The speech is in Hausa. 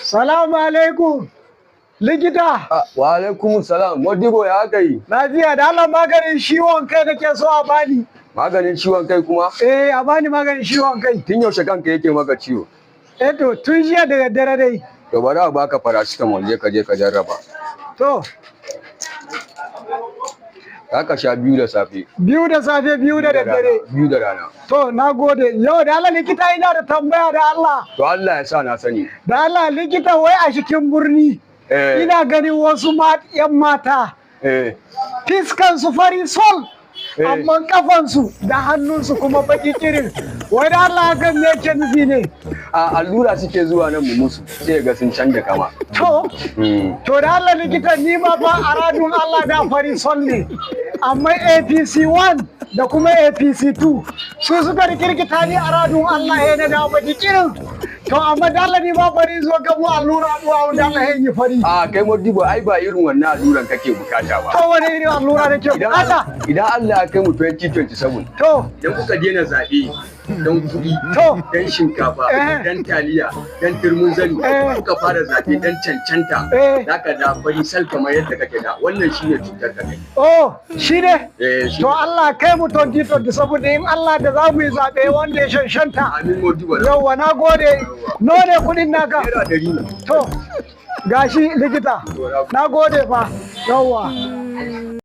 Salamu alaikum. Likita. Wa alaikum salam. Modibo ya aka yi? Lafiya da Allah maganin ciwon kai nake so a bani. Maganin ciwon kai kuma? A bani maganin ciwon kai. Tun yaushe kanka yake maka ciwo? To tun jiya da daddare dai. To bari a baka paracetamol je ka jarraba. To. Ka sha 2 da safe. 2 da safe 2 da daddare. 2 da rana. To na gode. Yau da Allah likita ina da tambaya da Allah. To Allah ya sa na sani. Da Allah likita wai a cikin birni. Ina ganin wasu yan mata. Fiskan su fari sol. Amma kafansu da hannunsu kuma baki kirin. Wai da Allah kan me yake nufi ne? A allura suke zuwa nan mu musu sai ga sun canja kama. To da Allah likita ni ma fa aradun Allah da fari sol ne. Amma APC 1 da kuma APC 2 su suka rikirkita ni aradun Allah ya na da baki kirin. To amma da Allah ni ba fari zo ga mu allura duwa wanda Allah ya yi fari. Kai Modibo ai ba irin wannan alluran kake bukata ba. To wani irin allura nake bukata? Idan Allah ya kai mu 2027. To idan kuka daina zabe dan kuɗi, dan shinkafa, dan taliya, dan turmin zani, kuka fara zabe dan cancanta, zaka da fari sal kamar yadda kake da. Wannan shine cutar ka kai. Shine? To Allah kai mu 2027 in Allah da za mu yi zabe wanda ya shanshanta. Amin Modibo. Yawwa na gode. Nawa ne kuɗin naka? Naira 100 ne. To gashi likita. Na gode fa. Yawwa.